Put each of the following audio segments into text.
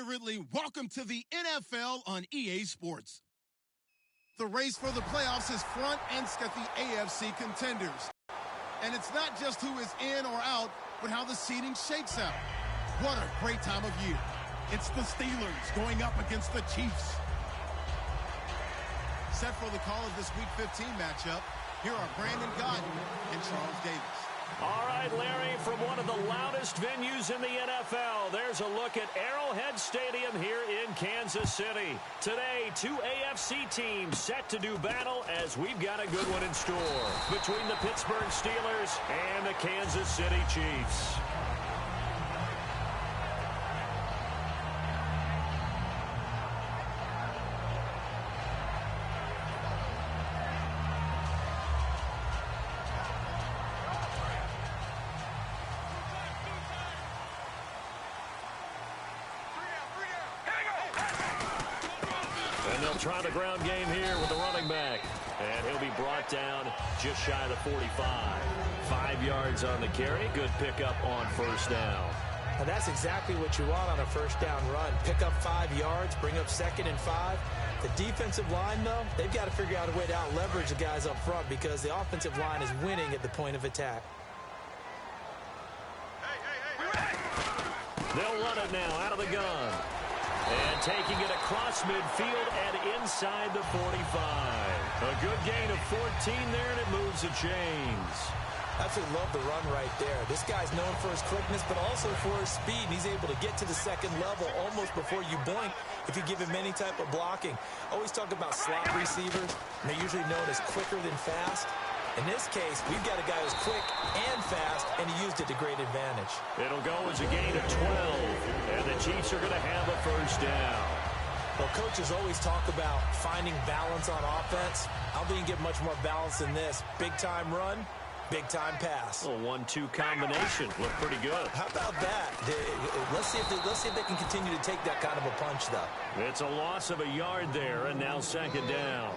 Ridley. Welcome to the NFL on EA Sports. The race for the playoffs is front and at the AFC contenders. And it's not just who is in or out, but how the seeding shakes out. What a great time of year. It's the Steelers going up against the Chiefs. Set for the call of this Week 15 matchup, here are Brandon Godden and Charles Davis. All right, Larry, from one of the loudest venues in the NFL, there's a look at Arrowhead Stadium here in Kansas City. Today, two AFC teams set to do battle as we've got a good one in store between the Pittsburgh Steelers and the Kansas City Chiefs. Trying the ground game here with the running back. And he'll be brought down just shy of the 45. 5 yards on the carry. Good pickup on first down. Now that's exactly what you want on a first down run. Pick up 5 yards, bring up 2nd and 5. The defensive line, though, they've got to figure out a way to out-leverage the guys up front because the offensive line is winning at the point of attack. They'll run it now out of the gun. And taking it across midfield and inside the 45. A good gain of 14 there, and it moves the chains. Absolutely love the run right there. This guy's known for his quickness, but also for his speed. He's able to get to the second level almost before you blink if you give him any type of blocking. Always talk about slot receivers, and they're usually known as quicker than fast. In this case, we've got a guy who's quick and fast, and he used it to great advantage. It'll go as a gain of 12, and the Chiefs are going to have a first down. Well, coaches always talk about finding balance on offense. I don't think you can get much more balance than this. Big-time run, big-time pass. A 1-2 combination. Looked pretty good. How about that? Let's see if they can continue to take that kind of a punch, though. It's a loss of a yard there, and now second down.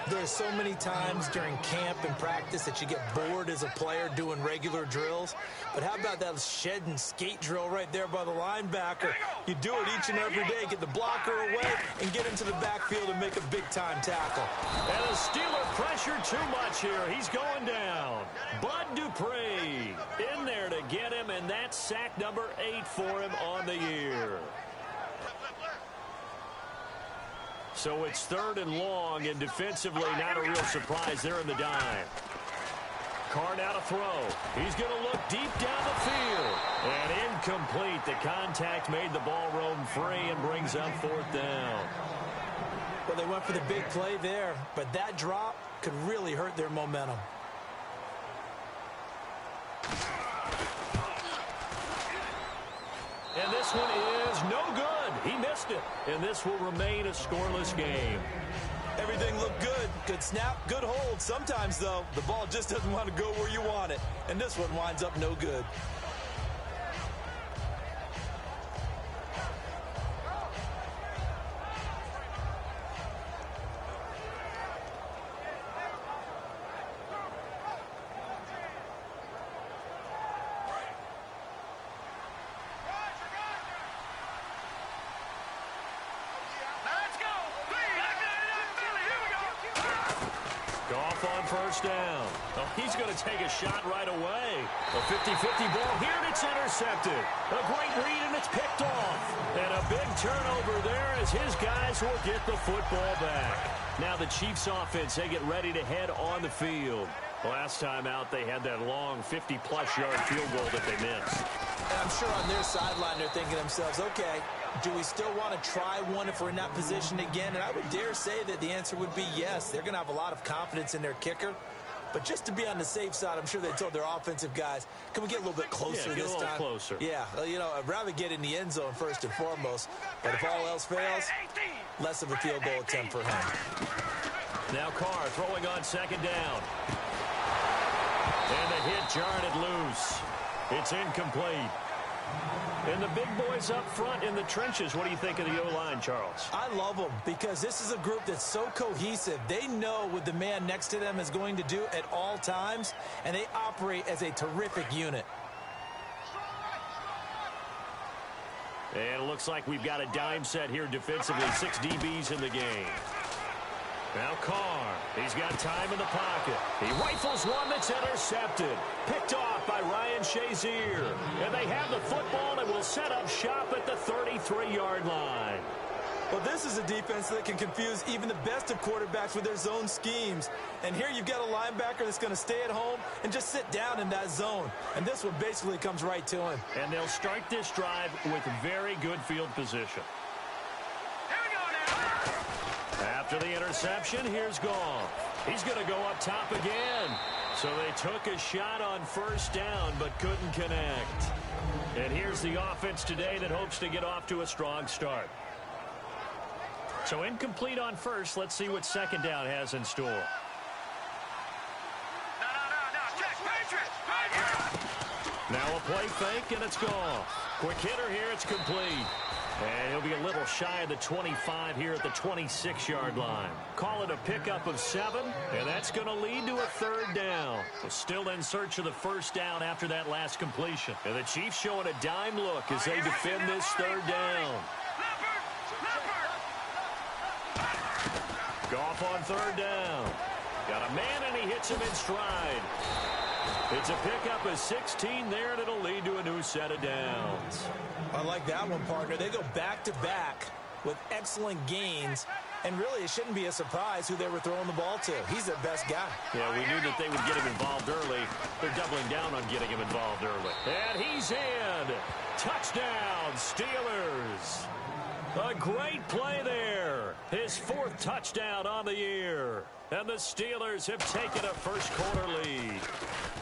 There's so many times during camp and practice that you get bored as a player doing regular drills. But how about that shed and skate drill right there by the linebacker? You do it each and every day. Get the blocker away and get into the backfield and make a big-time tackle. And the Steeler pressure too much here. He's going down. Bud Dupree in there to get him, and that's sack number 8 for him on the year. So it's 3rd and long, and defensively not a real surprise there in the dime. Carr now to throw. He's going to look deep down the field. And incomplete. The contact made the ball roam free and brings up 4th down. Well, they went for the big play there, but that drop could really hurt their momentum. And this one is no good. He missed it. And this will remain a scoreless game. Everything looked good. Good snap, good hold. Sometimes, though, the ball just doesn't want to go where you want it. And this one winds up no good. First down. Oh, he's going to take a shot right away. A 50-50 ball here, and it's intercepted. A great read, and it's picked off. And a big turnover there as his guys will get the football back. Now the Chiefs offense, they get ready to head on the field. Last time out, they had that long 50-plus yard field goal that they missed. And I'm sure on their sideline, they're thinking to themselves, okay, do we still want to try one if we're in that position again? And I would dare say that the answer would be yes. They're going to have a lot of confidence in their kicker. But just to be on the safe side, I'm sure they told their offensive guys, can we get a little bit closer this time? Get a little closer. Yeah, you know, I'd rather get in the end zone first and foremost. But if all else fails, less of a field goal attempt for him. Now Carr throwing on second down. And the hit jarred it loose. It's incomplete. And the big boys up front in the trenches, what do you think of the O-line, Charles? I love them because this is a group that's so cohesive. They know what the man next to them is going to do at all times, and they operate as a terrific unit. And it looks like we've got a dime set here defensively. 6 DBs in the game. Now Carr. He's got time in the pocket. He rifles one that's intercepted. Picked off by Ryan Shazier. And they have the football and will set up shop at the 33-yard line. Well, this is a defense that can confuse even the best of quarterbacks with their zone schemes. And here you've got a linebacker that's going to stay at home and just sit down in that zone. And this one basically comes right to him. And they'll start this drive with very good field position. Here we go now. After the interception, here's Goff. He's going to go up top again. So they took a shot on first down but couldn't connect. And here's the offense today that hopes to get off to a strong start. So incomplete on first. Let's see what second down has in store. No. Check, Patriots. Right here. Now a play fake, and it's gone. Quick hitter here. It's complete. And he'll be a little shy of the 25 here at the 26-yard line. Call it a pickup of 7, and that's going to lead to a third down. Still in search of the first down after that last completion. And the Chiefs showing a dime look as they defend this third down. Goff on third down. Got a man, and he hits him in stride. It's a pickup of 16 there, and it'll lead to a new set of downs. I like that one, partner. They go back-to-back with excellent gains, and really it shouldn't be a surprise who they were throwing the ball to. He's their best guy. Yeah, we knew that they would get him involved early. They're doubling down on getting him involved early. And he's in. Touchdown, Steelers. A great play there. His 4th touchdown on the year. And the Steelers have taken a first-quarter lead.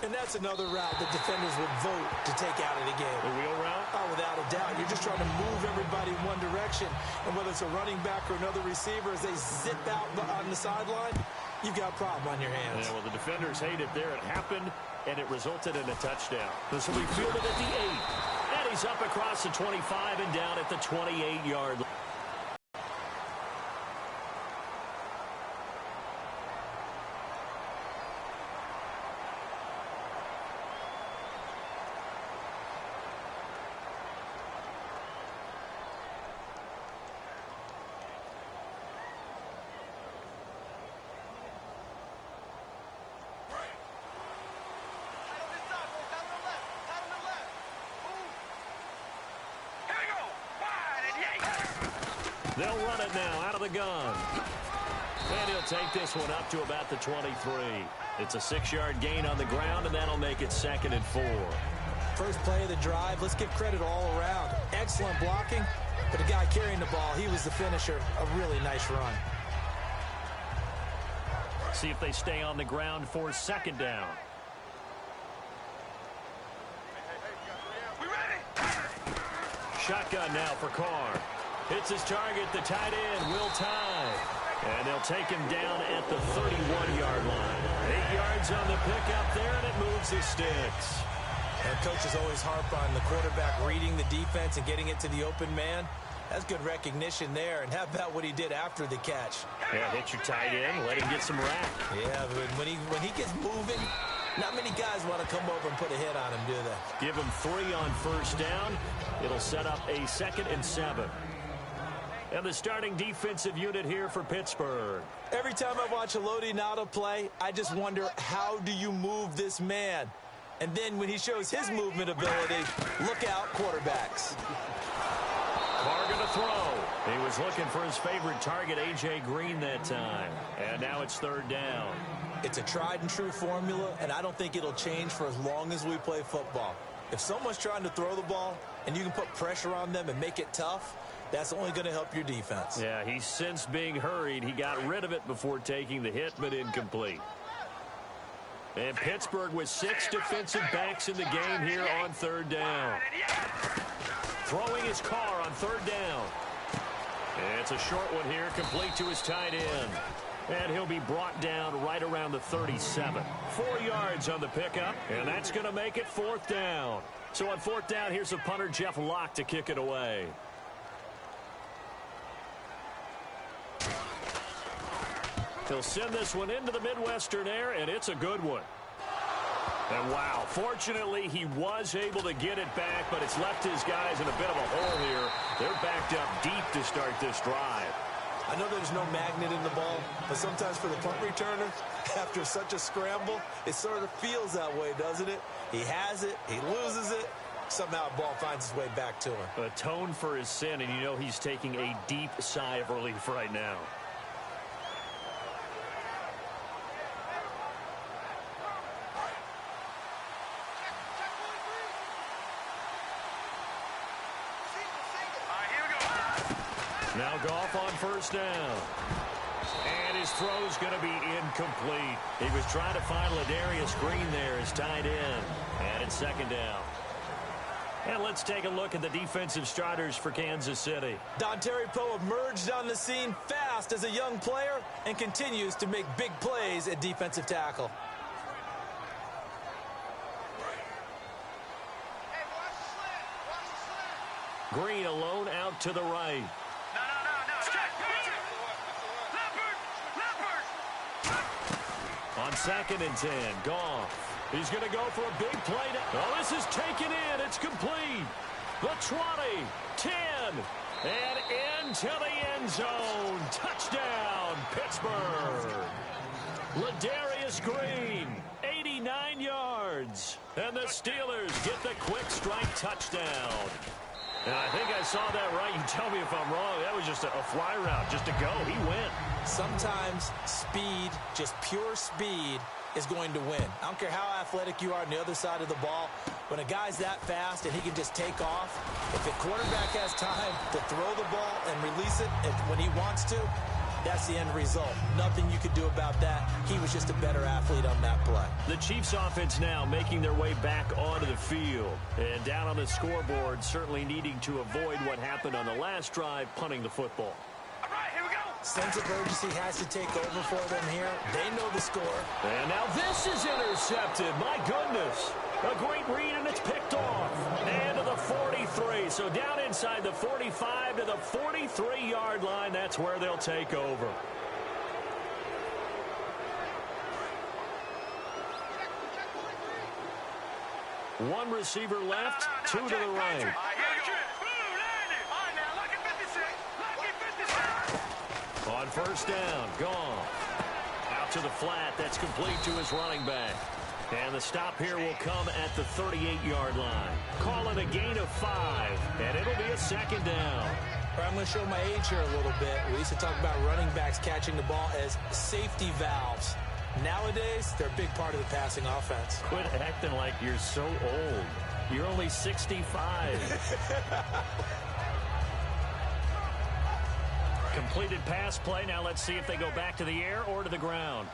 And that's another route that defenders would vote to take out of the game. The wheel route? Oh, without a doubt. You're just trying to move everybody in one direction. And whether it's a running back or another receiver, as they zip out on the sideline, you've got a problem on your hands. Yeah, well, the defenders hate it there. It happened, and it resulted in a touchdown. This will be fielded at the 8. And he's up across the 25 and down at the 28-yard line. They'll run it now out of the gun. And he'll take this one up to about the 23. It's a 6-yard gain on the ground, and that'll make it 2nd and 4. First play of the drive, let's give credit all around. Excellent blocking, but the guy carrying the ball, he was the finisher. A really nice run. See if they stay on the ground for 2nd down. We ready? Shotgun now for Carr. Hits his target, the tight end, Will Tye. And they'll take him down at the 31-yard line. 8 yards on the pickup there, and it moves the sticks. And coaches always harp on the quarterback reading the defense and getting it to the open man. That's good recognition there. And how about what he did after the catch? Yeah, hit your tight end, let him get some rack. Yeah, but when he gets moving, not many guys want to come over and put a hit on him, do they? Give him 3 on first down. It'll set up a 2nd and 7. And the starting defensive unit here for Pittsburgh. Every time I watch a Lodi Nada play, I just wonder, how do you move this man? And then when he shows his movement ability, look out, quarterbacks. Carr going to throw. He was looking for his favorite target, A.J. Green, that time. And now it's 3rd down. It's a tried-and-true formula, and I don't think it'll change for as long as we play football. If someone's trying to throw the ball and you can put pressure on them and make it tough, that's only going to help your defense. Yeah, he's since being hurried. He got rid of it before taking the hit, but incomplete. And Pittsburgh with 6 defensive backs in the game here on 3rd down. Throwing his Carr on 3rd down. And it's a short one here, complete to his tight end. And he'll be brought down right around the 37. 4 yards on the pickup, and that's going to make it 4th down. So on 4th down, here's the punter, Jeff Locke, to kick it away. He'll send this one into the Midwestern air, and it's a good one. And wow, fortunately he was able to get it back, but it's left his guys in a bit of a hole here. They're backed up deep to start this drive. I know there's no magnet in the ball, but sometimes for the punt returner, after such a scramble, it sort of feels that way, doesn't it? He has it, he loses it, somehow the ball finds its way back to him. Atone for his sin, and you know he's taking a deep sigh of relief right now. Now Goff on first down. And his throw's going to be incomplete. He was trying to find Ladarius Green there as tight end. And it's second down. And let's take a look at the defensive starters for Kansas City. Dontari Poe emerged on the scene fast as a young player and continues to make big plays at defensive tackle. Green alone out to the right. On 2nd and 10, Goff. He's going to go for a big play. Oh, this is taken in. It's complete. The 20, 10, and into the end zone. Touchdown, Pittsburgh. Ladarius Green, 89 yards. And the Steelers get the quick strike touchdown. And I think I saw that right. You tell me if I'm wrong. That was just a fly route, just to go. He went. Sometimes speed, just pure speed, is going to win. I don't care how athletic you are on the other side of the ball. When a guy's that fast and he can just take off, if the quarterback has time to throw the ball and release it when he wants to, that's the end result. Nothing you could do about that. He was just a better athlete on that play. The Chiefs offense now making their way back onto the field. And down on the scoreboard, certainly needing to avoid what happened on the last drive, punting the football. All right, here we go. Sense of urgency has to take over for them here. They know the score. And now this is intercepted. My goodness. A great read, and it's picked off. And to the 43. So down inside the 45 to the 43-yard line. That's where they'll take over. One receiver left, two to the right. On first down, Goff. Out to the flat. That's complete to his running back. And the stop here will come at the 38-yard line. Call it a gain of 5, and it'll be a second down. I'm going to show my age here a little bit. We used to talk about running backs catching the ball as safety valves. Nowadays, they're a big part of the passing offense. Quit acting like you're so old. You're only 65. Completed pass play. Now let's see if they go back to the air or to the ground.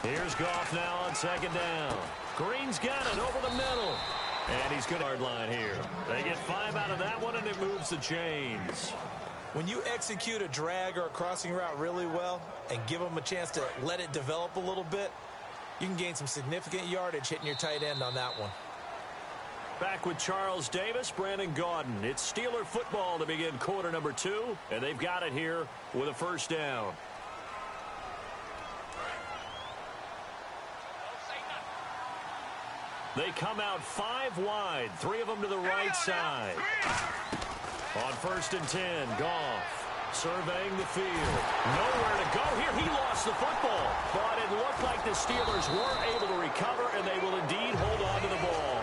Here's Goff now on second down. Green's got it over the middle. And he's good hard line here. They get 5 out of that one, and it moves the chains. When you execute a drag or a crossing route really well and give them a chance to let it develop a little bit, you can gain some significant yardage hitting your tight end on that one. Back with Charles Davis, Brandon Gaudin. It's Steeler football to begin quarter number 2, and they've got it here with a first down. They come out 5 wide, 3 of them to the right side. On first and 10, Goff surveying the field. Nowhere to go here. He lost the football, but it looked like the Steelers were able to recover, and they will indeed hold on to the ball.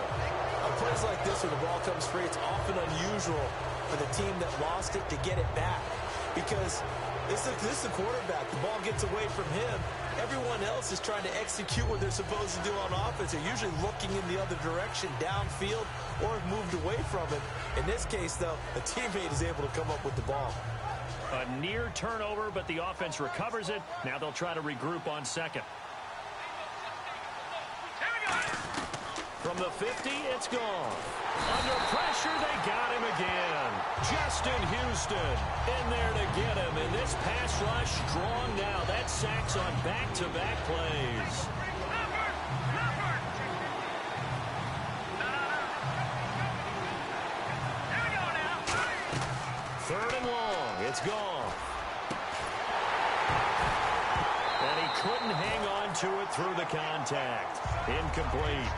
On plays like this, when the ball comes free, it's often unusual for the team that lost it to get it back, because this is the quarterback. The ball gets away from him. Everyone else is trying to execute what they're supposed to do on offense. They're usually looking in the other direction, downfield, or have moved away from it. In this case, though, a teammate is able to come up with the ball. A near turnover, but the offense recovers it. Now they'll try to regroup on second. From the 50, it's gone. Under pressure, they got him again. Justin Houston in there to get him. And this pass rush strong now. That sacks on back-to-back plays. Third and long. It's gone. And he couldn't hang on to it through the contact. Incomplete.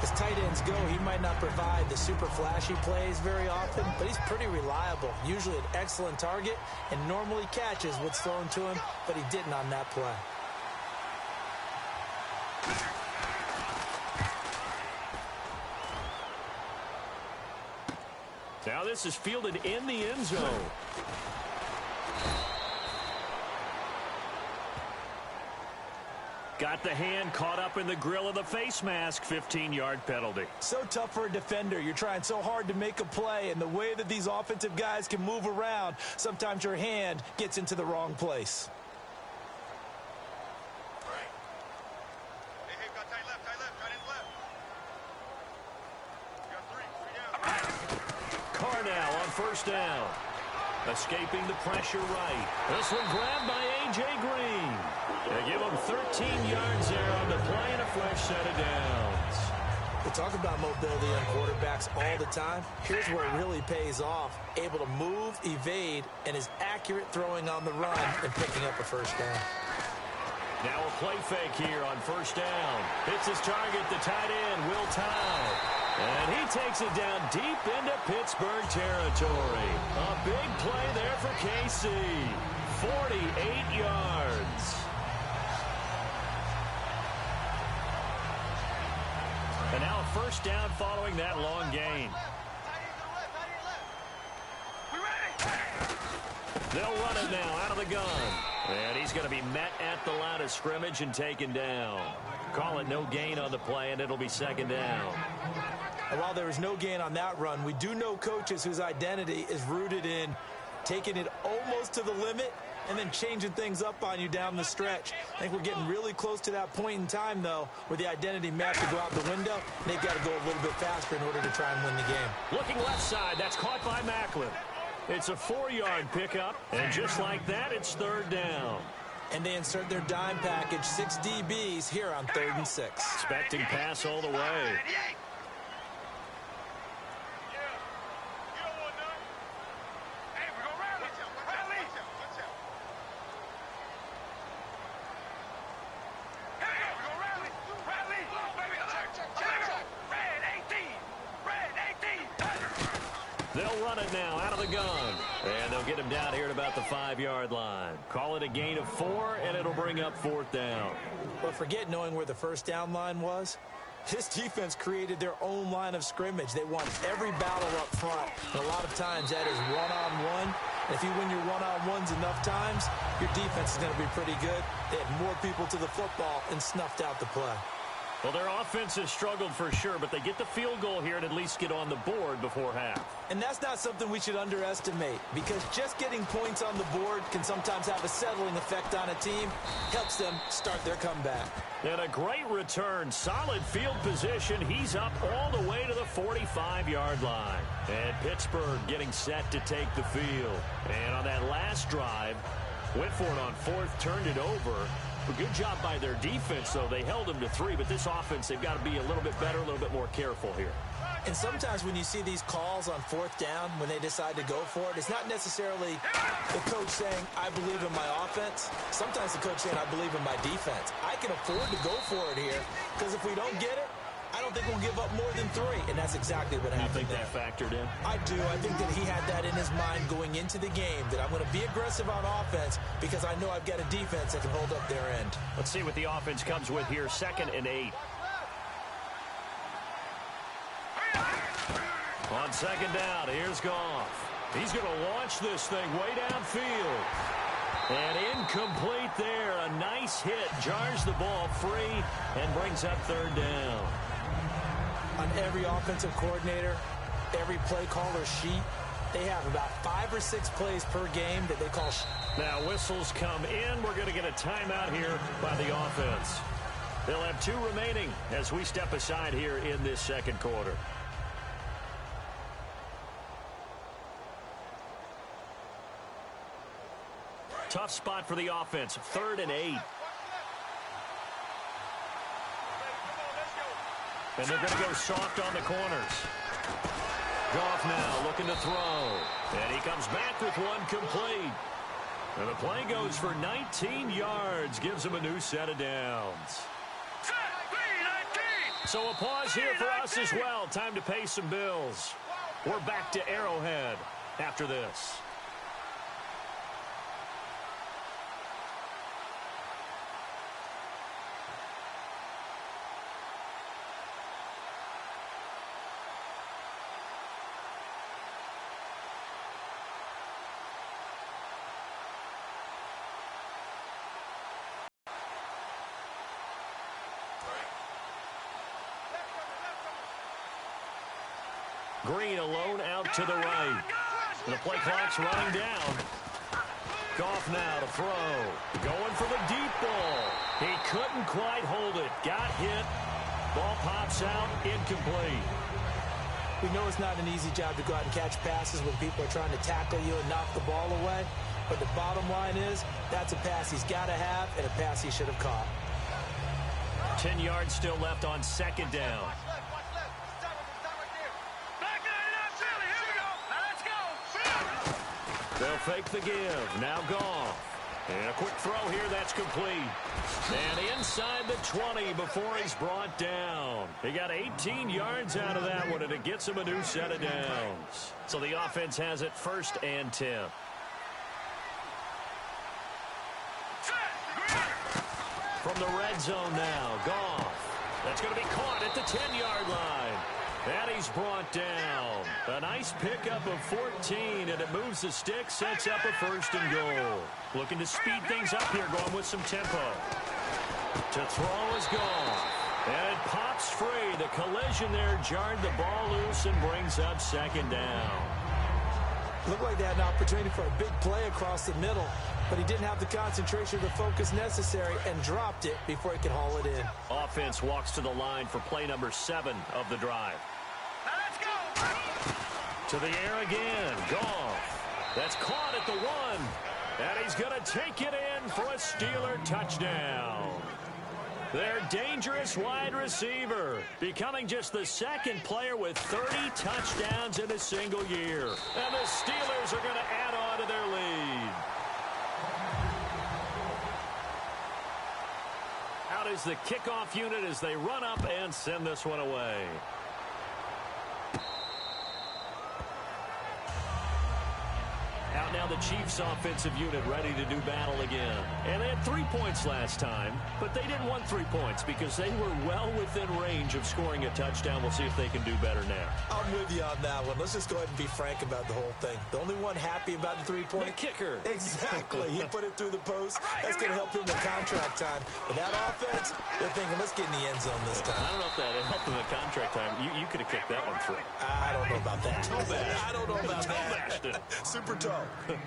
As tight ends go, he might not provide the super flashy plays very often, but he's pretty reliable. Usually an excellent target and normally catches what's thrown to him, but he didn't on that play. Now this is fielded in the end zone. Got the hand caught up in the grill of the face mask. 15-yard penalty. So tough for a defender. You're trying so hard to make a play, and the way that these offensive guys can move around, sometimes your hand gets into the wrong place. Hey, got tight left, tight end left. You got three down. Carr now on first down. Escaping the pressure right. This one grabbed by A.J. Green. They give him 13 yards there on the play and a fresh set of downs. We talk about mobility on quarterbacks all the time. Here's where it really pays off. Able to move, evade, and is accurate throwing on the run and picking up a first down. Now a play fake here on first down. Hits his target, the tight end, Will Tye. And he takes it down deep into Pittsburgh territory. A big play there for KC. 48 yards. And now a first down following that long gain. They'll run it now out of the gun. And he's going to be met at the line of scrimmage and taken down. Call it no gain on the play, and it'll be second down. And while there was no gain on that run, we do know coaches whose identity is rooted in taking it almost to the limit and then changing things up on you down the stretch. I think we're getting really close to that point in time, though, where the identity may have to go out the window, and they've got to go a little bit faster in order to try and win the game. Looking left side, that's caught by Macklin. It's a 4-yard pickup, and just like that, it's third down. And they insert their dime package, 6 DBs here on 3rd and 6. Expecting pass all the way. They'll run it now out of the gun. And they'll get him down here at about the 5-yard line. Call it a gain of 4, and it'll bring up 4th down. But forget knowing where the first down line was. This defense created their own line of scrimmage. They won every battle up front. And a lot of times that is one-on-one. And if you win your one-on-ones enough times, your defense is going to be pretty good. They had more people to the football and snuffed out the play. Well, their offense has struggled for sure, but they get the field goal here and at least get on the board before half. And that's not something we should underestimate, because just getting points on the board can sometimes have a settling effect on a team. Helps them start their comeback. And a great return. Solid field position. He's up all the way to the 45-yard line. And Pittsburgh getting set to take the field. And on that last drive, went for it on 4th, turned it over. A good job by their defense, though. They held them to 3, but this offense, they've got to be a little bit better, a little bit more careful here. And sometimes when you see these calls on 4th down, when they decide to go for it, it's not necessarily the coach saying, I believe in my offense. Sometimes the coach saying, I believe in my defense. I can afford to go for it here, because if we don't get it, I don't think we'll give up more than 3, and that's exactly what happened. You think that factored in? I do. I think that he had that in his mind going into the game, that I'm going to be aggressive on offense because I know I've got a defense that can hold up their end. Let's see what the offense comes with here. 2nd and 8. On 2nd down, here's Goff. He's going to launch this thing way downfield. And incomplete there. A nice hit. Jars the ball free and brings up 3rd down. On every offensive coordinator, every play caller sheet, they have about 5 or 6 plays per game that they call. Now whistles come in. We're going to get a timeout here by the offense. They'll have 2 remaining as we step aside here in this 2nd quarter. Tough spot for the offense. 3rd and 8. And they're going to go soft on the corners. Goff now looking to throw. And he comes back with one complete. And the play goes for 19 yards, gives him a new set of downs. So a pause here for us as well. Time to pay some bills. We're back to Arrowhead after this. Green alone out to the right. The play clock's running down. Goff now to throw. Going for the deep ball. He couldn't quite hold it. Got hit. Ball pops out. Incomplete. We know it's not an easy job to go out and catch passes when people are trying to tackle you and knock the ball away. But the bottom line is, that's a pass he's got to have and a pass he should have caught. 10 yards still left on second down. They'll fake the give. Now Goff. And a quick throw here. That's complete. And inside the 20 before he's brought down. He got 18 yards out of that one, and it gets him a new set of downs. So the offense has it 1st and 10. From the red zone now, Goff. That's going to be caught at the 10-yard line. And he's brought down. A nice pickup of 14, and it moves the stick, sets up a 1st and goal. Looking to speed things up here, going with some tempo. To throw is Goff. And it pops free. The collision there jarred the ball loose and brings up 2nd down. Looked like they had an opportunity for a big play across the middle, but he didn't have the concentration or the focus necessary and dropped it before he could haul it in. Offense walks to the line for play number 7 of the drive. Let's go! To the air again. Goff. That's caught at the 1. And he's going to take it in for a Steeler touchdown. Their dangerous wide receiver, becoming just the 2nd player with 30 touchdowns in a single year. And the Steelers are going to add on to their lead. Out is the kickoff unit as they run up and send this one away. Out now the Chiefs offensive unit ready to do battle again. And they had 3 points last time, but they didn't want 3 points because they were well within range of scoring a touchdown. We'll see if they can do better now. I'm with you on that one. Let's just go ahead and be frank about the whole thing. The only one happy about the 3-point. The kicker. Exactly. He put it through the post. That's going to help him in contract time. But that offense, they're thinking, let's get in the end zone this time. I don't know if that helped in the contract time. You could have kicked that one through. I don't know about that. I don't know about that. Super toe.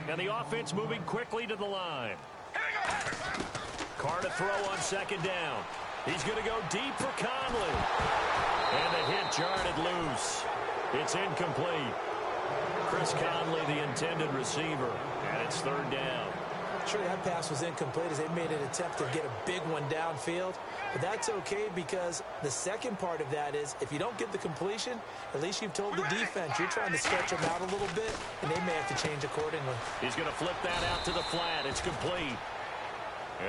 And the offense moving quickly to the line. Carr to throw on 2nd down. He's going to go deep for Conley. And the hit jarred it loose. It's incomplete. Chris Conley, the intended receiver. And it's 3rd down. Sure, that pass was incomplete as they made an attempt to get a big one downfield. But that's okay because the second part of that is if you don't get the completion, at least you've told the defense you're trying to stretch them out a little bit, and they may have to change accordingly. He's going to flip that out to the flat. It's complete.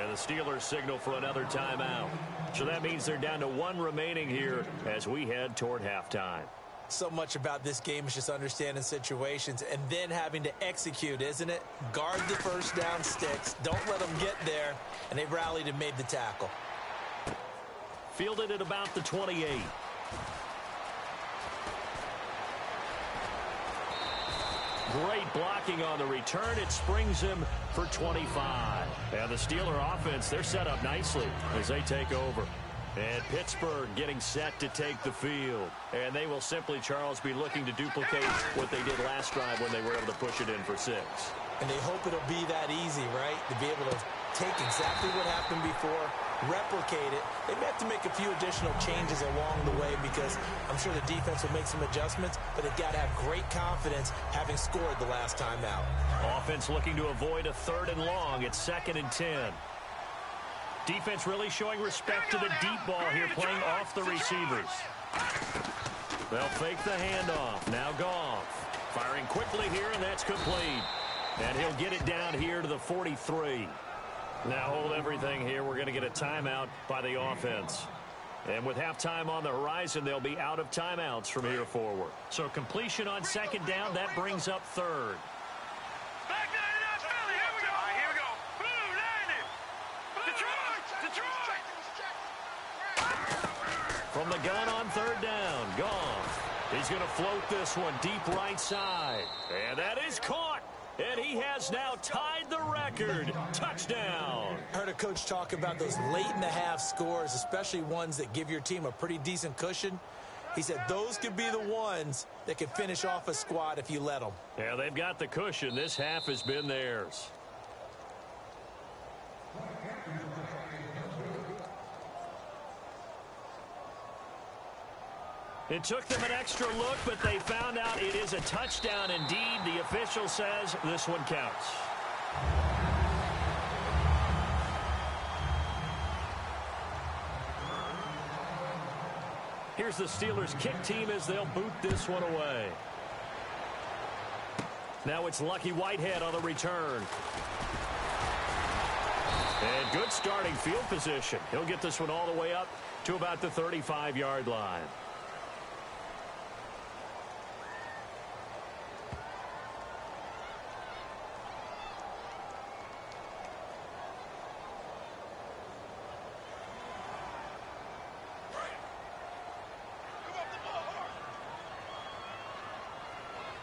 And the Steelers signal for another timeout. So that means they're down to 1 remaining here as we head toward halftime. So much about this game is just understanding situations and then having to execute, isn't it? Guard the 1st down sticks. Don't let them get there. And they rallied and made the tackle. Fielded at about the 28. Great blocking on the return. It springs him for 25. And the Steeler offense, they're set up nicely as they take over. And Pittsburgh getting set to take the field. And they will simply, Charles, be looking to duplicate what they did last drive when they were able to push it in for 6. And they hope it'll be that easy, right? To be able to take exactly what happened before, replicate it. They may have to make a few additional changes along the way because I'm sure the defense will make some adjustments, but they've got to have great confidence having scored the last time out. Offense looking to avoid a 3rd and long. It's 2nd and 10. Defense really showing respect to the deep ball here, playing off the receivers. They'll fake the handoff. Now Goff. Firing quickly here, and that's complete. And he'll get it down here to the 43. Now hold everything here. We're going to get a timeout by the offense. And with halftime on the horizon, they'll be out of timeouts from here forward. So completion on second down, that brings up third. Back down in that Philly. Here we go. All right, here we go. Blue, landing. Detroit. From the gun on third down, Goff. He's going to float this one deep right side. And that is caught. And he has now tied the record. Touchdown. Heard a coach talk about those late-in-the-half scores, especially ones that give your team a pretty decent cushion. He said those could be the ones that can finish off a squad if you let them. Yeah, they've got the cushion. This half has been theirs. It took them an extra look, but they found out it is a touchdown indeed. The official says this one counts. Here's the Steelers' kick team as they'll boot this one away. Now it's Lucky Whitehead on the return. And good starting field position. He'll get this one all the way up to about the 35-yard line.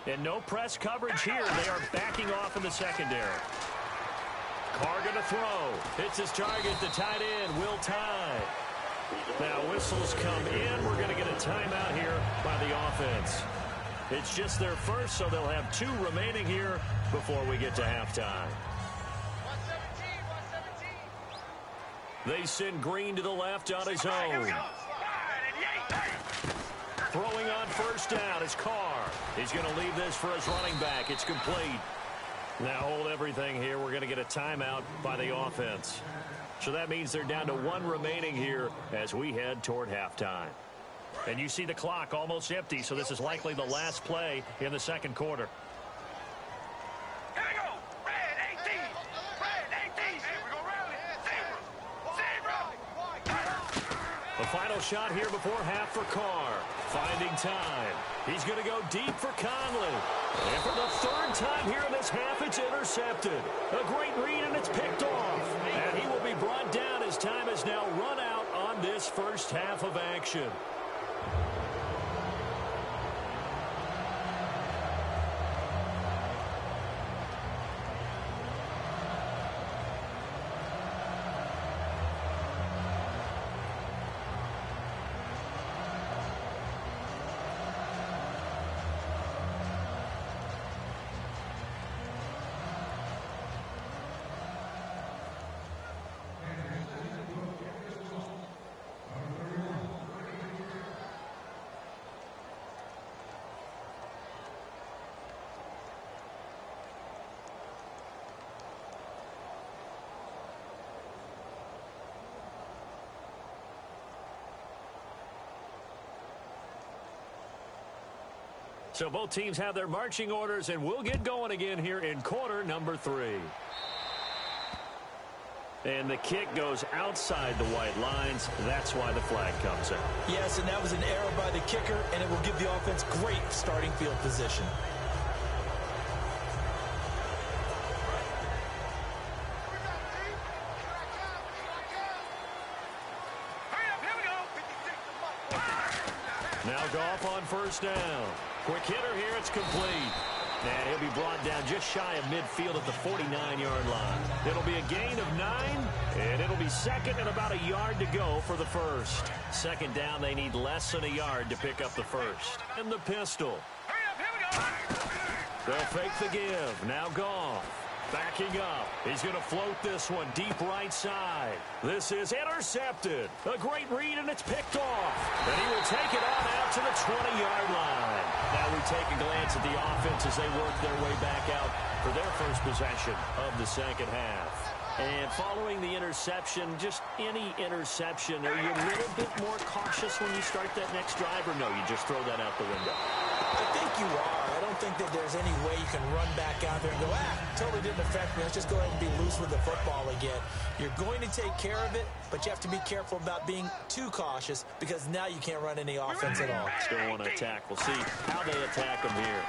And no press coverage here. They are backing off in the secondary. Carr going to throw. Hits his target, the tight end, Will Tye. Now whistles come in. We're going to get a timeout here by the offense. It's just their first, so they'll have 2 remaining here before we get to halftime. 117. They send Green to the left on his own. Throwing on first down is Carr. He's going to leave this for his running back. It's complete. Now hold everything here. We're going to get a timeout by the offense. So that means they're down to 1 remaining here as we head toward halftime. And you see the clock almost empty, so this is likely the last play in the second quarter. Here we go. Red 18. Red 18. Here we go. Zebra. The final shot here before half for Carr. Finding time. He's going to go deep for Conley. And for the 3rd time here in this half, it's intercepted. A great read, and it's picked off. And he will be brought down as time has now run out on this first half of action. So both teams have their marching orders, and we'll get going again here in quarter number 3. And the kick goes outside the white lines. That's why the flag comes out. Yes, and that was an error by the kicker, and it will give the offense great starting field position. Now Goff on first down. Quick hitter here, it's complete. And he'll be brought down just shy of midfield at the 49-yard line. It'll be a gain of 9, and it'll be second and about a yard to go for the first. Second down, they need less than a yard to pick up the first. And the pistol. Hurry up, here we go. They'll fake the give. Now Goff. Backing up. He's going to float this one deep right side. This is intercepted. A great read, and it's picked off. And he will take it on out to the 20-yard line. Now we take a glance at the offense as they work their way back out for their first possession of the second half. And following the interception, just any interception, are you a little bit more cautious when you start that next drive, or no, you just throw that out the window? I think you are. I don't don't think that there's any way you can run back out there and go, totally didn't affect me. Let's just go ahead and be loose with the football again. You're going to take care of it, but you have to be careful about being too cautious because now you can't run any offense at all. Still want to attack. We'll see how they attack him here.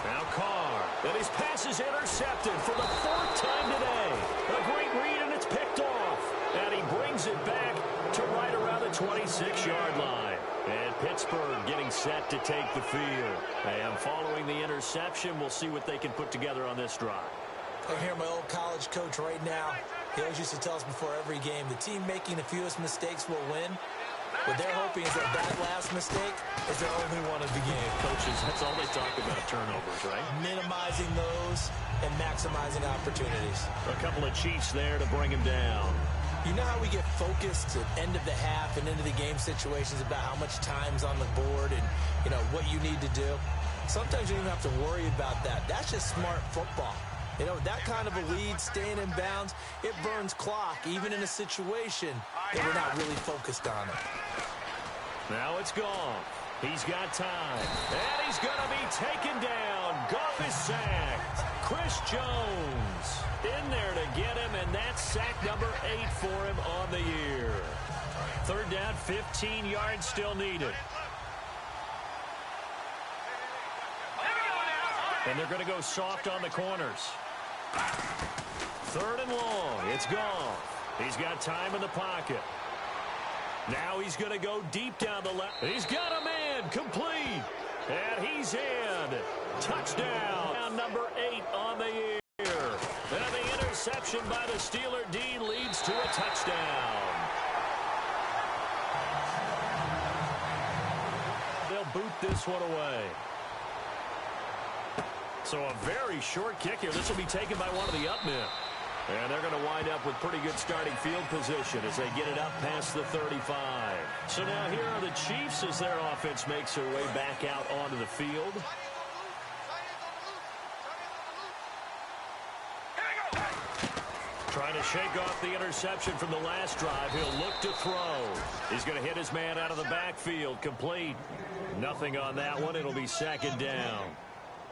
Now Carr. And his pass is intercepted for the 4th time today. A great read, and it's picked off. And he brings it back to right around the 26-yard line. And Pittsburgh getting set to take the field. And following the interception, we'll see what they can put together on this drive. I hear my old college coach right now. He always used to tell us before every game, the team making the fewest mistakes will win. What they're hoping is that last mistake is their only one of the game. Coaches, that's all they talk about, turnovers, right? Minimizing those and maximizing opportunities. A couple of Chiefs there to bring him down. You know how we get focused at end of the half and into the game situations about how much time's on the board and, you know, what you need to do? Sometimes you don't even have to worry about that. That's just smart football. You know, that kind of a lead, staying in bounds, it burns clock, even in a situation that we're not really focused on it. Now it's Goff. He's got time. And he's going to be taken down. Goff is sacked. Chris Jones in there to get him, and that's sack number 8 for him on the year. 3rd down, 15 yards still needed. And they're going to go soft on the corners. 3rd and long. It's Goff. He's got time in the pocket. Now he's going to go deep down the left. He's got a man complete. And he's in. Touchdown. Number 8 on the year. And the interception by the Steeler D leads to a touchdown. They'll boot this one away. So a very short kick here. This will be taken by one of the up men. And they're going to wind up with pretty good starting field position as they get it up past the 35. So now here are the Chiefs as their offense makes their way back out onto the field. Trying to shake off the interception from the last drive. He'll look to throw. He's going to hit his man out of the backfield. Complete. Nothing on that one. It'll be 2nd down.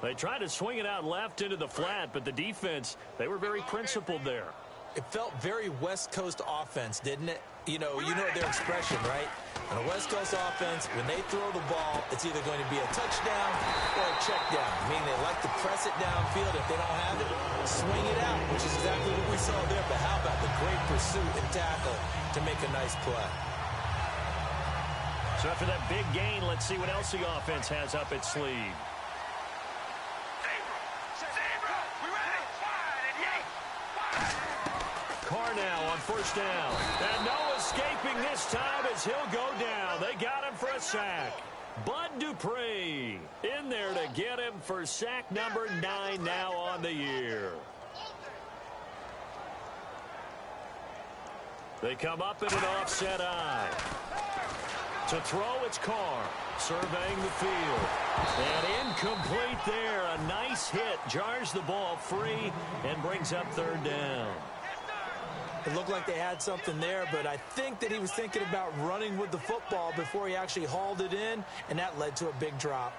They tried to swing it out left into the flat, but the defense, they were very principled there. It felt very West Coast offense, didn't it? You know their expression, right? On a West Coast offense, when they throw the ball, it's either going to be a touchdown or a check down, meaning they like to press it downfield. If they don't have it, swing it out, which is exactly what we saw there. But how about the great pursuit and tackle to make a nice play? So after that big gain, let's see what else the offense has up its sleeve. Carr now on 1st down. And no escaping this time as he'll go down. They got him for a sack. Bud Dupree in there to get him for sack number 9 now on the year. They come up in an offset eye. To throw, it's Carr surveying the field. And incomplete there. A nice hit. Jars the ball free and brings up 3rd down. It looked like they had something there, but I think that he was thinking about running with the football before he actually hauled it in, and that led to a big drop.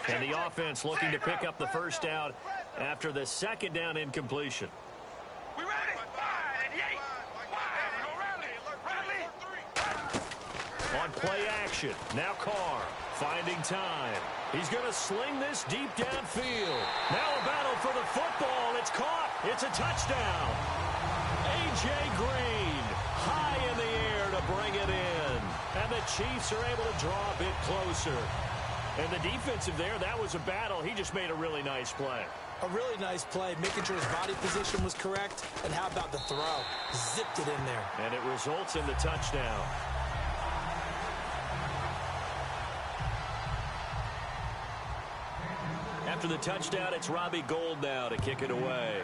And the offense looking to pick up the 1st down after the 2nd down incompletion. We ready? 5 and 8. On play action, now Carr finding time. He's going to sling this deep downfield. Now a battle for the football. It's caught. It's a touchdown. A.J. Green high in the air to bring it in. And the Chiefs are able to draw a bit closer. And the defensive there, that was a battle. He just made a really nice play. A really nice play, making sure his body position was correct. And how about the throw? Zipped it in there. And it results in the touchdown. After the touchdown, it's Robbie Gould now to kick it away.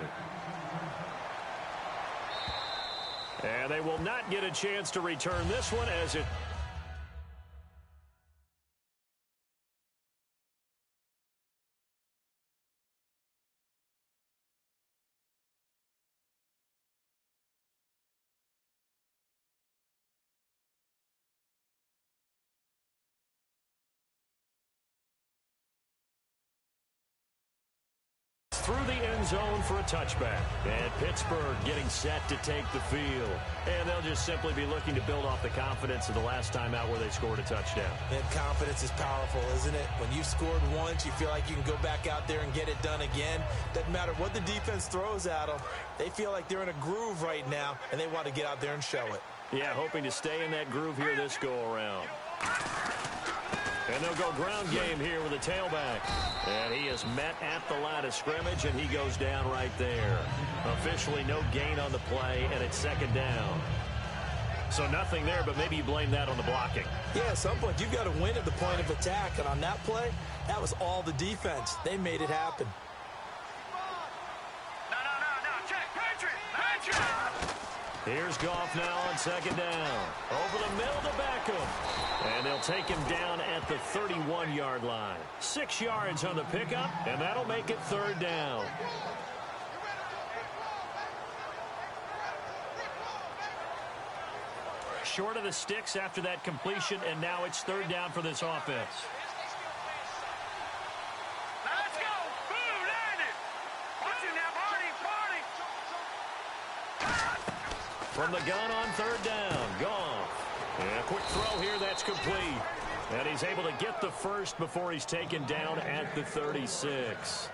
And they will not get a chance to return this one as it through the end zone for a touchback. And Pittsburgh getting set to take the field. And they'll just simply be looking to build off the confidence of the last time out where they scored a touchdown. And confidence is powerful, isn't it? When you've scored once, you feel like you can go back out there and get it done again. Doesn't matter what the defense throws at them. They feel like they're in a groove right now, and they want to get out there and show it. Yeah, hoping to stay in that groove here this go-around. And they'll go ground game here with a tailback. And he is met at the line of scrimmage, and he goes down right there. Officially no gain on the play, and it's second down. So nothing there, but maybe you blame that on the blocking. Yeah, at some point you've got to win at the point of attack, and on that play, that was all the defense. They made it happen. No, check, Patrick! Here's Goff now on second down. Over the middle to Beckham. And they'll take him down at the 31-yard line. 6 yards on the pickup, and that'll make it third down. Short of the sticks after that completion, and now it's third down for this offense. Let's go! Boom, landed! Watch him now, Barney! From the gun on third down, Goff. And a quick throw here, that's complete. And he's able to get the first before he's taken down at the 36.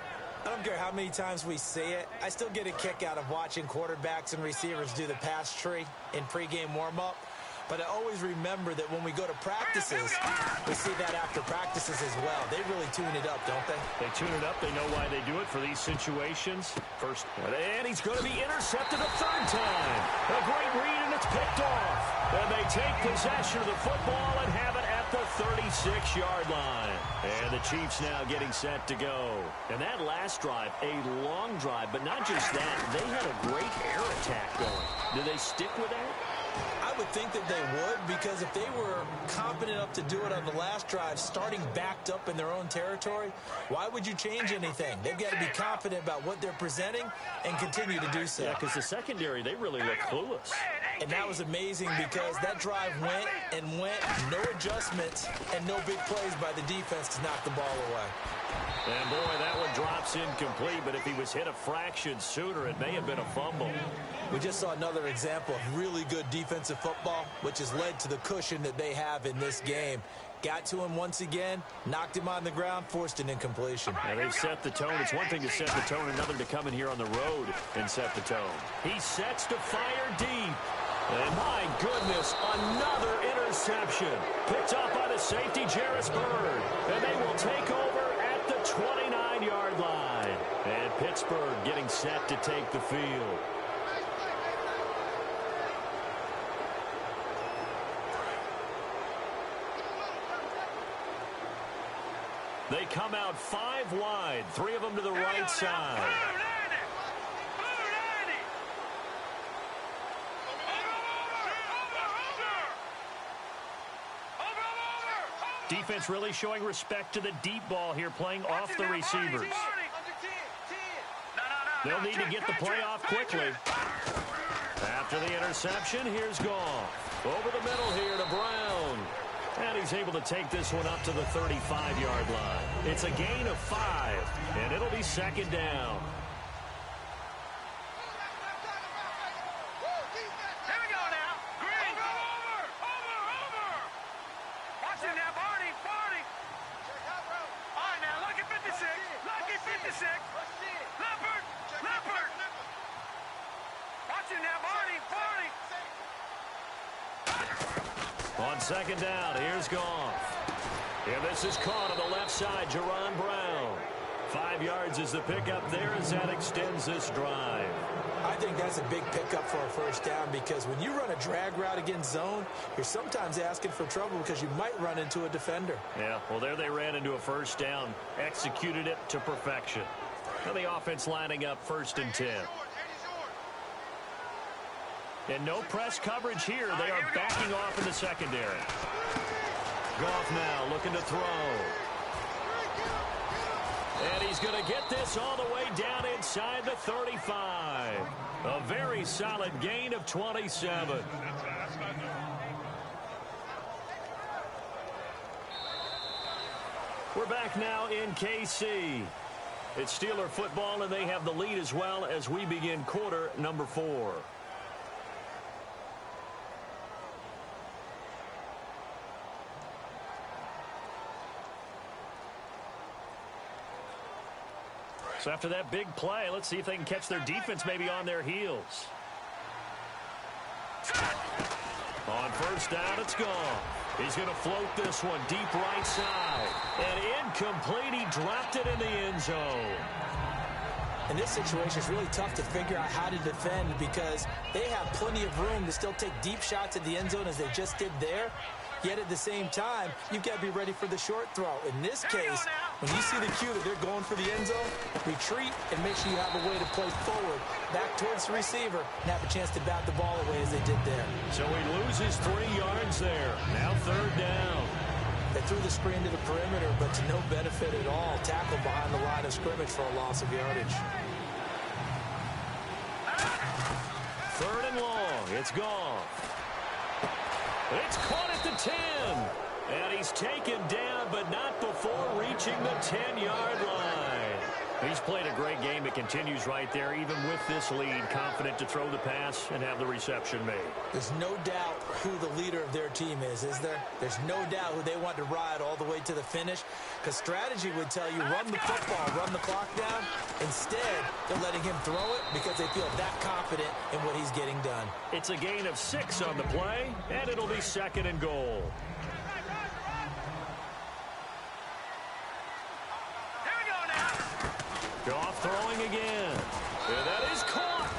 I don't care how many times we see it. I still get a kick out of watching quarterbacks and receivers do the pass tree in pregame warm-up. But I always remember that when we go to practices, we see that after practices as well. They really tune it up, don't they? They tune it up. They know why they do it for these situations. First, and he's going to be intercepted a third time. A great read, and it's picked off. And they take possession of the football and have it at the 36-yard line. And the Chiefs now getting set to go. And that last drive, a long drive, but not just that. They had a great air attack going. Do they stick with that? I would think that they would, because if they were confident enough to do it on the last drive, starting backed up in their own territory, why would you change anything? They've got to be confident about what they're presenting and continue to do so. Yeah, because the secondary, they really look clueless. And that was amazing because that drive went and went, no adjustments, and no big plays by the defense to knock the ball away. And, boy, that one drops incomplete, but if he was hit a fraction sooner, it may have been a fumble. We just saw another example of really good defensive football, which has led to the cushion that they have in this game. Got to him once again, knocked him on the ground, forced an incompletion. Now they've set the tone. It's one thing to set the tone, another to come in here on the road and set the tone. He sets to fire deep. And my goodness, another interception. Picked up by the safety, Jarvis Bird. And they will take over at the 29-yard line. And Pittsburgh getting set to take the field. They come out 5 wide, 3 of them to the right side. Defense really showing respect to the deep ball here, playing off the receivers. They'll need to get the play off quickly. After the interception, here's Goff. Over the middle here to Brown. And he's able to take this one up to the 35-yard line. It's a gain of 5, and it'll be second down. Here we go now. Green. Over. Watch him now, Barney. All right, now, look at 56. Look at 56. Leopard. Watch him now, Barney. On second down, here's Goff. And this is caught on the left side, Jerron Brown. 5 yards is the pickup there as that extends this drive. I think that's a big pickup for a first down, because when you run a drag route against zone, you're sometimes asking for trouble because you might run into a defender. Yeah, well, there they ran into a first down, executed it to perfection. Now the offense lining up 1st and 10. And no press coverage here. They are backing off in the secondary. Goff now looking to throw. And he's going to get this all the way down inside the 35. A very solid gain of 27. We're back now in KC. It's Steeler football, and they have the lead as well as we begin quarter number 4. So after that big play, let's see if they can catch their defense maybe on their heels. On first down, it's gone. He's going to float this one deep right side. And incomplete. He dropped it in the end zone. In this situation, it's really tough to figure out how to defend because they have plenty of room to still take deep shots at the end zone as they just did there. Yet at the same time, you've got to be ready for the short throw. In this case, when you see the cue that they're going for the end zone, retreat and make sure you have a way to play forward, back towards the receiver, and have a chance to bat the ball away as they did there. So he loses 3 yards there. Now third down. They threw the screen to the perimeter, but to no benefit at all. Tackled behind the line of scrimmage for a loss of yardage. Third and long. It's gone. It's caught at the 10. And he's taken down, but not before reaching the 10-yard line. He's played a great game. It continues right there, even with this lead, confident to throw the pass and have the reception made. There's no doubt who the leader of their team is there? There's no doubt who they want to ride all the way to the finish, because strategy would tell you run the football, run the clock down. Instead, they're letting him throw it because they feel that confident in what he's getting done. It's a gain of 6 on the play, and it'll be second and goal. Goff throwing again. And that is caught.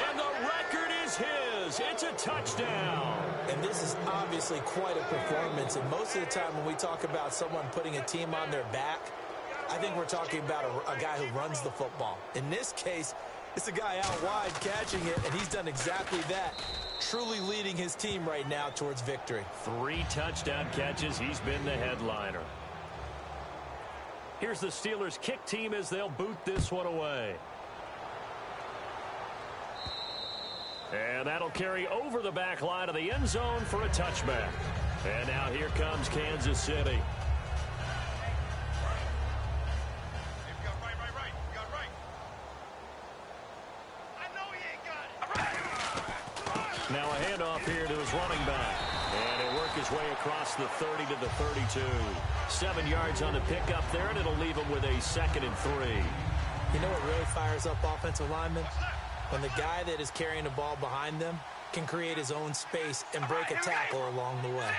And the record is his. It's a touchdown. And this is obviously quite a performance. And most of the time when we talk about someone putting a team on their back, I think we're talking about a guy who runs the football. In this case, it's a guy out wide catching it, and he's done exactly that. Truly leading his team right now towards victory. 3 touchdown catches. He's been the headliner. Here's the Steelers kick team as they'll boot this one away. And that'll carry over the back line of the end zone for a touchback. And now here comes Kansas City. Now a handoff here to his running back. And he'll work his way across the 30 to the 32. 7 yards on the pickup there, and it'll leave him with a 2nd and 3. You know what really fires up offensive linemen? When the guy that is carrying the ball behind them can create his own space and break a tackle along the way.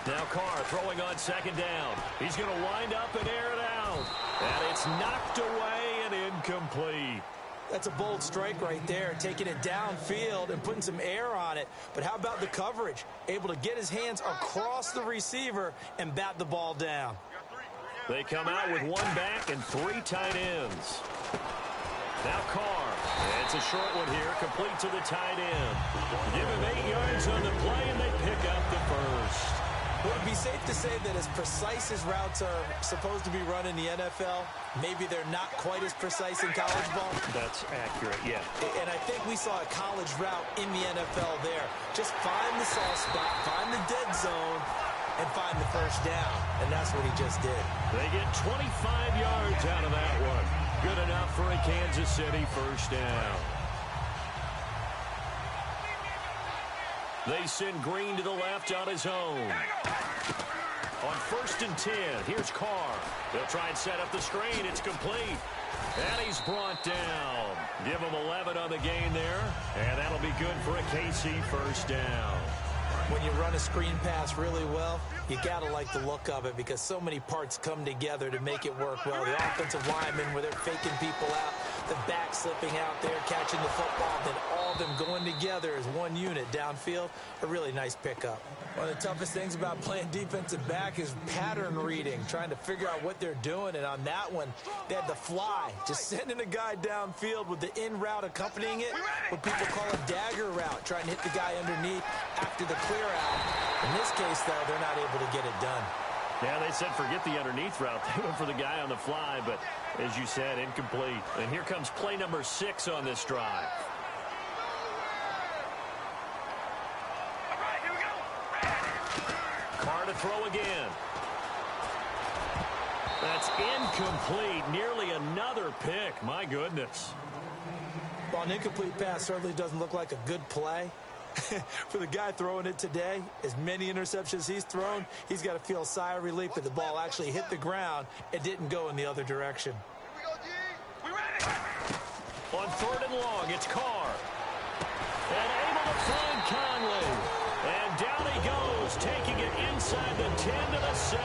Now Carr throwing on 2nd down. He's going to wind up and air it out. And it's knocked away and incomplete. That's a bold strike right there, taking it downfield and putting some air on it. But how about the coverage? Able to get his hands across the receiver and bat the ball down. They come out with 1 back and 3 tight ends. Now Carr. It's a short one here, complete to the tight end. Give him 8 yards on the play, and they pick up the first. Would it be safe to say that as precise as routes are supposed to be run in the NFL, maybe they're not quite as precise in college ball? That's accurate, yeah. And I think we saw a college route in the NFL there. Just find the soft spot, find the dead zone, and find the first down. And that's what he just did. They get 25 yards out of that one. Good enough for a Kansas City first down. They send Green to the left on his own. On 1st and 10, here's Carr. They'll try and set up the screen. It's complete. And he's brought down. Give him 11 on the gain there. And that'll be good for a KC first down. When you run a screen pass really well, you got to like the look of it because so many parts come together to make it work well. The offensive linemen, where they're faking people out, the back slipping out there, catching the football, then all of them going together as one unit downfield. A really nice pickup. One of the toughest things about playing defensive back is pattern reading, trying to figure out what they're doing. And on that one, they had the fly, just sending a guy downfield with the in route accompanying it, what people call a dagger route, trying to hit the guy underneath after the clear out. In this case, though, they're not able to get it done. Yeah, they said forget the underneath route. They went for the guy on the fly, but as you said, incomplete. And here comes play number 6 on this drive. All right, here we go. Carr to throw again. That's incomplete. Nearly another pick. My goodness. Well, an incomplete pass certainly doesn't look like a good play. For the guy throwing it today, as many interceptions he's thrown, he's got to feel a sigh of relief that the ball actually hit the ground and didn't go in the other direction. Here we go, G. We ready? On 3rd and long, it's Carr. And able to find Conley. And down he goes, taking it inside the 10 to the 7.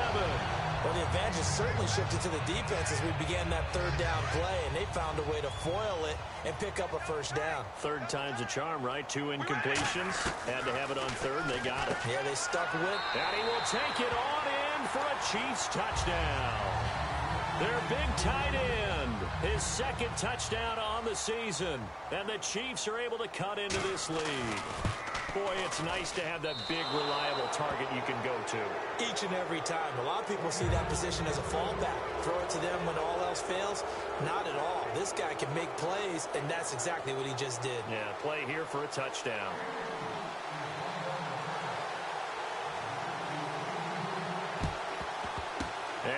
Well, the advantage certainly shifted to the defense as we began that 3rd down play, and they found a way to foil it and pick up a 1st down. 3rd time's a charm, right? 2 incompletions. Had to have it on 3rd, and they got it. Yeah, they stuck with. And he will take it on in for a Chiefs touchdown. Their big tight end, his 2nd touchdown on the season. And the Chiefs are able to cut into this lead. Boy, it's nice to have that big, reliable target you can go to. Each and every time. A lot of people see that position as a fallback. Throw it to them when all else fails. Not at all. This guy can make plays, and that's exactly what he just did. Yeah, play here for a touchdown.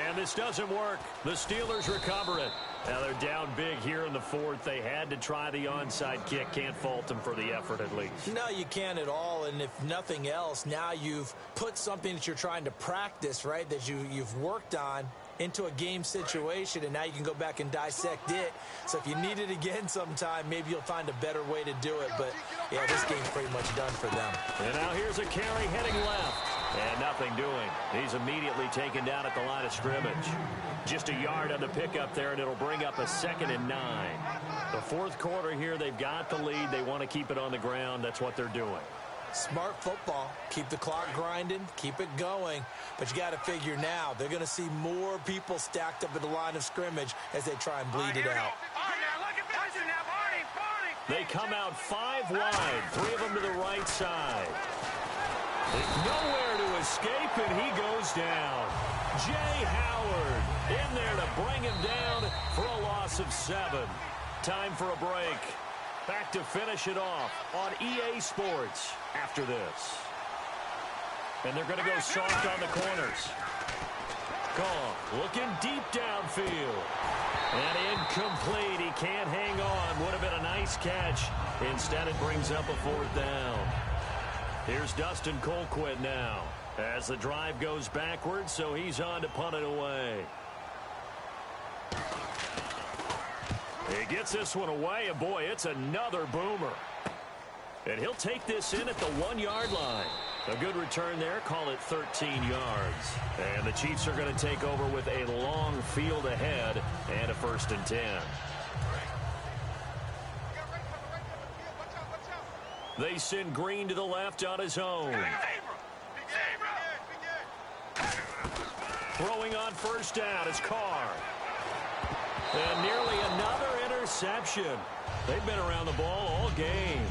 And this doesn't work. The Steelers recover it. Now they're down big here in the 4th. They had to try the onside kick. Can't fault them for the effort at least. No, you can't at all. And if nothing else, now you've put something that you're trying to practice, right, that you've worked on into a game situation, and now you can go back and dissect it. So if you need it again sometime, maybe you'll find a better way to do it. But, yeah, this game's pretty much done for them. And now here's a carry heading left. And nothing doing. He's immediately taken down at the line of scrimmage. Just a yard on the pickup there, and it'll bring up a 2nd and 9. The 4th quarter here, they've got the lead. They want to keep it on the ground. That's what they're doing. Smart football. Keep the clock grinding. Keep it going. But you got to figure now, they're going to see more people stacked up at the line of scrimmage as they try and bleed it out. They come out 5 wide. 3 of them to the right side. Nowhere to escape, and he goes down. Jay Howard in there to bring him down for a loss of 7. Time for a break. Back to finish it off on EA Sports after this. And they're going to go soft on the corners. Gone. Looking deep downfield. And incomplete. He can't hang on. Would have been a nice catch. Instead, it brings up a 4th down. Here's Dustin Colquitt now as the drive goes backwards, so he's on to punt it away. He gets this one away, and boy, it's another boomer. And he'll take this in at the 1-yard line. A good return there, call it 13 yards. And the Chiefs are going to take over with a long field ahead and a 1st and 10. They send Green to the left on his own. Throwing on 1st down is Carr. And nearly another interception. They've been around the ball all game.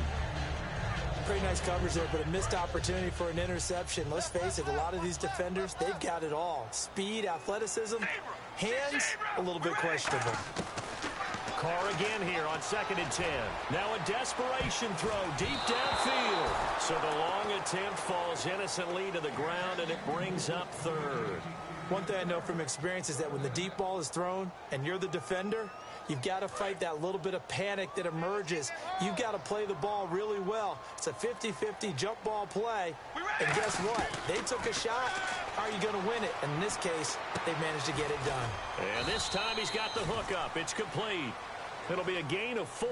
Pretty nice coverage there, but a missed opportunity for an interception. Let's face it, a lot of these defenders, they've got it all. Speed, athleticism, hands, a little bit questionable. Carr again here on 2nd and 10. Now a desperation throw deep downfield. So the long attempt falls innocently to the ground, and it brings up 3rd. One thing I know from experience is that when the deep ball is thrown and you're the defender, you've got to fight that little bit of panic that emerges. You've got to play the ball really well. It's a 50-50 jump ball play. And guess what? They took a shot. How are you going to win it? And in this case, they managed to get it done. And this time he's got the hook up. It's complete. It'll be a gain of 4,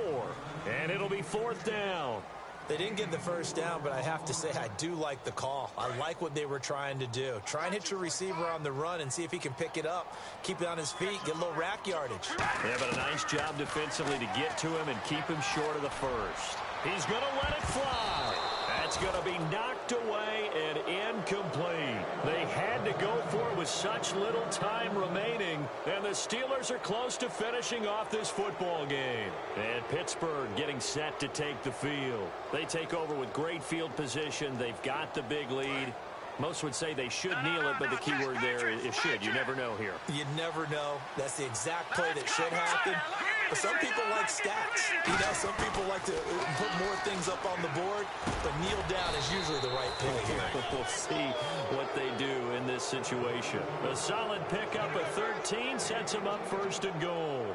and it'll be 4th down. They didn't get the 1st down, but I have to say I do like the call. I like what they were trying to do. Try and hit your receiver on the run and see if he can pick it up. Keep it on his feet, get a little rack yardage. Yeah, but a nice job defensively to get to him and keep him short of the 1st. He's going to let it fly. That's going to be knocked away and incomplete. They had to go for it with such little time remaining, and the Steelers are close to finishing off this football game. And Pittsburgh getting set to take the field. They take over with great field position. They've got the big lead, Most would say they should kneel it, but the key word there is should. You never know here. You never know. That's the exact play that should happen. But some people like stats. You know, some people like to put more things up on the board, but kneel down is usually the right play here. We'll see what they do in this situation. A solid pickup of 13 sets them up first and goal.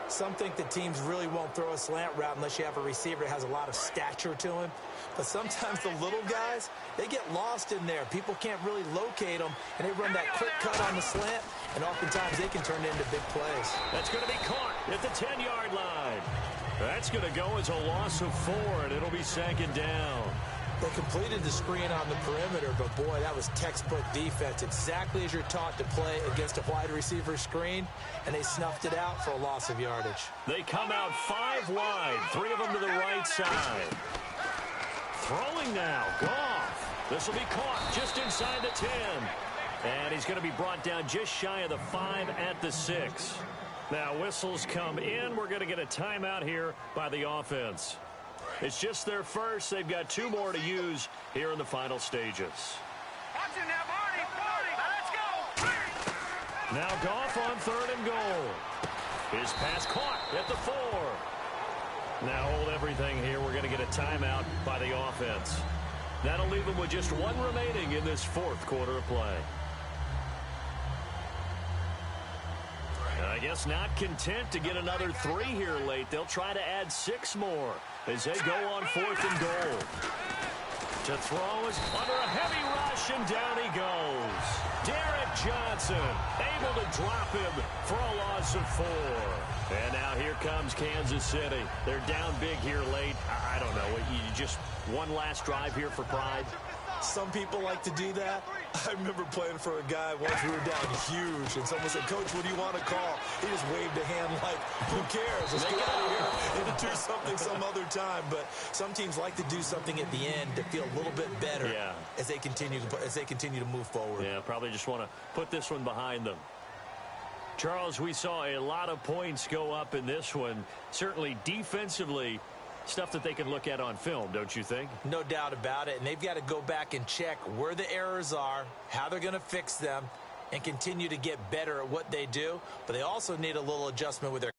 Some think the teams really won't throw a slant route unless you have a receiver that has a lot of stature to him. But sometimes the little guys, they get lost in there. People can't really locate them, and they run that quick cut on the slant, and oftentimes they can turn it into big plays. That's going to be caught at the 10-yard line. That's going to go as a loss of 4, and it'll be second down. They completed the screen on the perimeter, but, boy, that was textbook defense, exactly as you're taught to play against a wide receiver screen, and they snuffed it out for a loss of yardage. They come out 5 wide, 3 of them to the right side. Throwing now, Goff. This will be caught just inside the 10. And he's going to be brought down just shy of the 5 at the 6. Now whistles come in. We're going to get a timeout here by the offense. It's just their first. They've got 2 more to use here in the final stages. Watch him now, Barney. Let's go. Now Goff on 3rd and goal. His pass caught at the 4. Now hold everything here. We're going to get a timeout by the offense. That'll leave them with just 1 remaining in this 4th quarter of play. I guess not content to get another 3 here late. They'll try to add 6 more as they go on 4th and goal. To throw is under a heavy rush, and down he goes. Derek Johnson able to drop him for a loss of 4. And now here comes Kansas City. They're down big here late. I don't know. You just one last drive here for pride. Some people like to do that. I remember playing for a guy once. We were down huge, and someone said, "Coach, what do you want to call?" He just waved a hand like, "Who cares? Let's get out of here and do something some other time." But some teams like to do something at the end to feel a little bit better as they continue to move forward. Yeah, probably just want to put this one behind them. Charles, we saw a lot of points go up in this one. Certainly defensively, stuff that they can look at on film, don't you think? No doubt about it. And they've got to go back and check where the errors are, how they're going to fix them, and continue to get better at what they do. But they also need a little adjustment with their